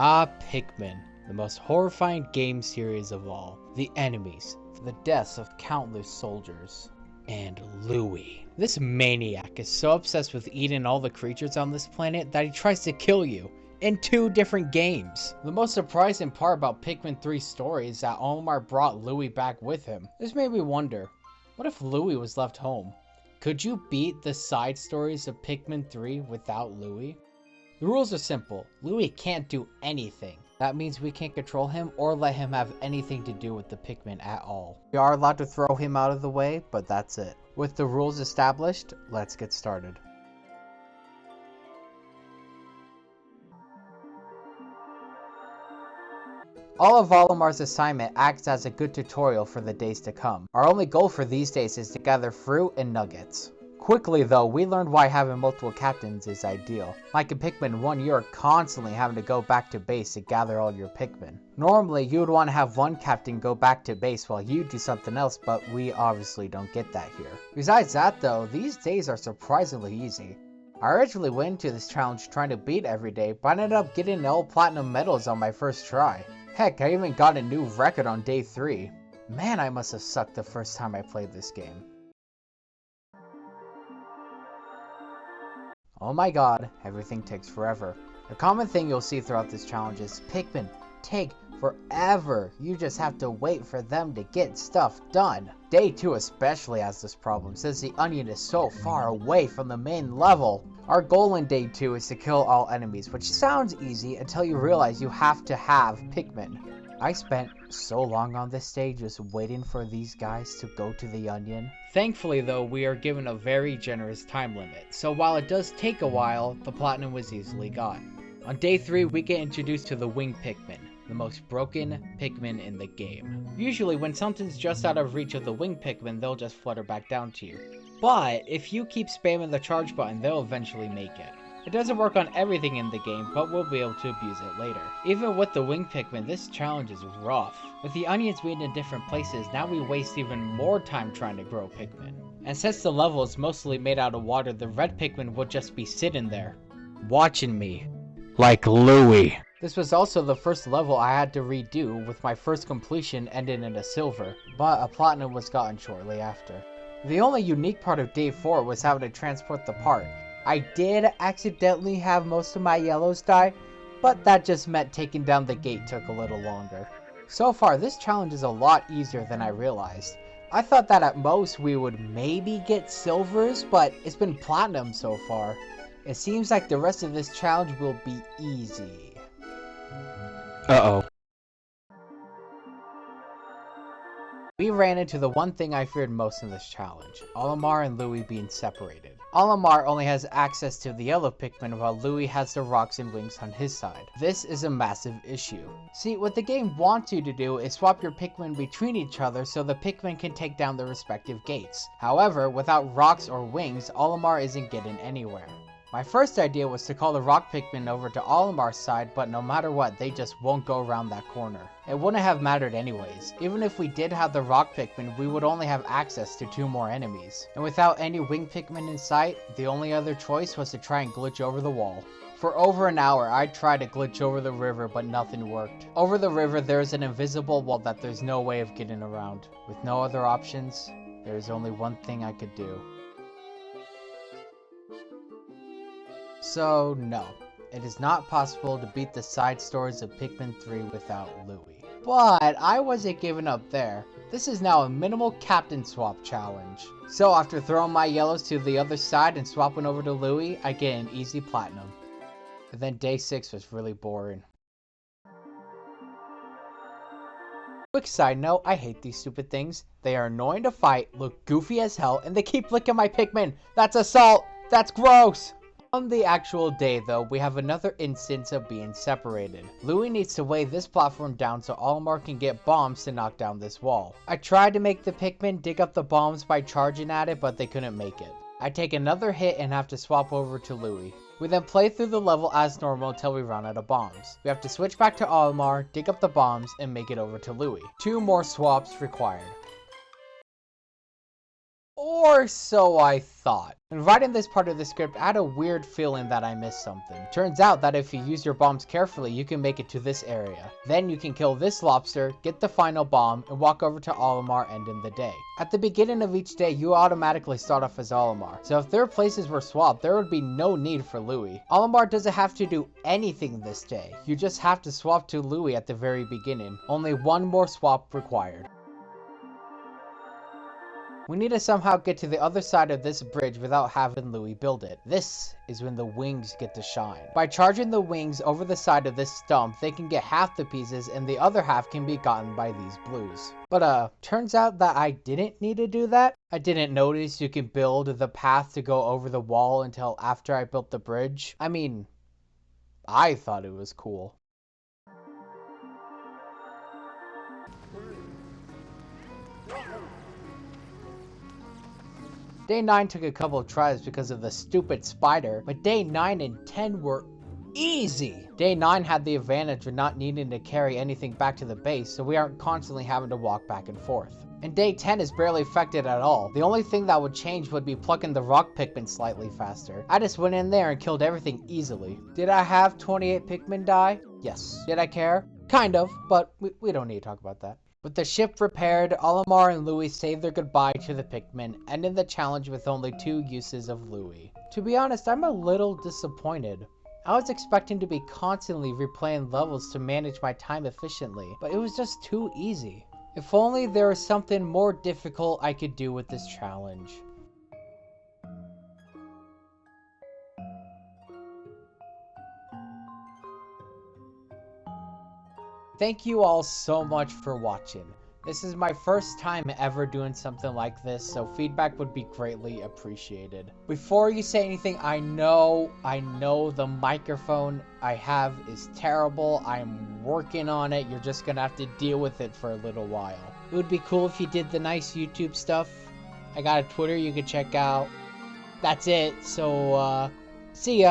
Ah, Pikmin, the most horrifying game series of all. The enemies, the deaths of countless soldiers, and Louie. This maniac is so obsessed with eating all the creatures on this planet that he tries to kill you in 2 different games. The most surprising part about Pikmin 3's story is that Olimar brought Louie back with him. This made me wonder, what if Louie was left home? Could you beat the side stories of Pikmin 3 without Louie? The rules are simple. Louie can't do anything. That means we can't control him or let him have anything to do with the Pikmin at all. We are allowed to throw him out of the way, but that's it. With the rules established, let's get started. All of Olimar's assignment acts as a good tutorial for the days to come. Our only goal for these days is to gather fruit and nuggets. Quickly though, we learned why having multiple captains is ideal. Like in Pikmin 1, you're constantly having to go back to base to gather all your Pikmin. Normally, you would want to have one captain go back to base while you do something else, but we obviously don't get that here. Besides that though, these days are surprisingly easy. I originally went into this challenge trying to beat every day, but I ended up getting all platinum medals on my first try. Heck, I even got a new record on day 3. Man, I must have sucked the first time I played this game. Oh my god, everything takes forever. A common thing you'll see throughout this challenge is Pikmin take forever. You just have to wait for them to get stuff done. Day 2 especially has this problem since the onion is so far away from the main level. Our goal in day 2 is to kill all enemies, which sounds easy until you realize you have to have Pikmin. I spent so long on this stage just waiting for these guys to go to the onion. Thankfully though, we are given a very generous time limit, so while it does take a while, the platinum was easily got. On day 3, we get introduced to the winged Pikmin, the most broken Pikmin in the game. Usually when something's just out of reach of the winged Pikmin, they'll just flutter back down to you. But if you keep spamming the charge button, they'll eventually make it. It doesn't work on everything in the game, but we'll be able to abuse it later. Even with the winged Pikmin, this challenge is rough. With the onions being in different places, now we waste even more time trying to grow Pikmin. And since the level is mostly made out of water, the red Pikmin will just be sitting there, watching me. Like Louie. This was also the first level I had to redo, with my first completion ending in a silver, but a platinum was gotten shortly after. The only unique part of day 4 was having to transport the part. I did accidentally have most of my yellows die, but that just meant taking down the gate took a little longer. So far, this challenge is a lot easier than I realized. I thought that at most we would maybe get silvers, but it's been platinum so far. It seems like the rest of this challenge will be easy. Uh-oh. We ran into the one thing I feared most in this challenge, Olimar and Louie being separated. Olimar only has access to the yellow Pikmin while Louie has the rocks and wings on his side. This is a massive issue. See, what the game wants you to do is swap your Pikmin between each other so the Pikmin can take down their respective gates. However, without rocks or wings, Olimar isn't getting anywhere. My first idea was to call the rock Pikmin over to Olimar's side, but no matter what, they just won't go around that corner. It wouldn't have mattered anyways. Even if we did have the rock Pikmin, we would only have access to 2 more enemies. And without any winged Pikmin in sight, the only other choice was to try and glitch over the wall. For over an hour, I tried to glitch over the river, but nothing worked. Over the river, there is an invisible wall that there's no way of getting around. With no other options, there is only one thing I could do. So no, it is not possible to beat the side stories of Pikmin 3 without Louie. But I wasn't giving up there. This is now a minimal captain swap challenge. So after throwing my yellows to the other side and swapping over to Louie, I get an easy platinum. And then day 6 was really boring. Quick side note, I hate these stupid things. They are annoying to fight, look goofy as hell, and they keep licking my Pikmin. That's assault! That's gross! On the actual day though, we have another instance of being separated. Louie needs to weigh this platform down so Olimar can get bombs to knock down this wall. I tried to make the Pikmin dig up the bombs by charging at it, but they couldn't make it. I take another hit and have to swap over to Louie. We then play through the level as normal until we run out of bombs. We have to switch back to Olimar, dig up the bombs, and make it over to Louie. 2 more swaps required. Or so I thought. In writing this part of the script, I had a weird feeling that I missed something. Turns out that if you use your bombs carefully, you can make it to this area. Then you can kill this lobster, get the final bomb, and walk over to Olimar, ending the day. At the beginning of each day, you automatically start off as Olimar. So if their places were swapped, there would be no need for Louie. Olimar doesn't have to do anything this day. You just have to swap to Louie at the very beginning. Only one more swap required. We need to somehow get to the other side of this bridge without having Louie build it. This is when the wings get to shine. By charging the wings over the side of this stump, they can get half the pieces and the other half can be gotten by these blues. But turns out that I didn't need to do that. I didn't notice you can build the path to go over the wall until after I built the bridge. I mean, I thought it was cool. Day 9 took a couple of tries because of the stupid spider, but day 9 and 10 were easy. Day 9 had the advantage of not needing to carry anything back to the base, so we aren't constantly having to walk back and forth. And day 10 is barely affected at all. The only thing that would change would be plucking the rock Pikmin slightly faster. I just went in there and killed everything easily. Did I have 28 Pikmin die? Yes. Did I care? Kind of, but we don't need to talk about that. With the ship repaired, Olimar and Louie say their goodbye to the Pikmin, ending the challenge with only 2 uses of Louie. To be honest, I'm a little disappointed. I was expecting to be constantly replaying levels to manage my time efficiently, but it was just too easy. If only there was something more difficult I could do with this challenge. Thank you all so much for watching. This is my first time ever doing something like this, so feedback would be greatly appreciated. Before you say anything, I know the microphone I have is terrible. I'm working on it. You're just gonna have to deal with it for a little while. It would be cool if you did the nice YouTube stuff. I got a Twitter you could check out. That's it, so see ya.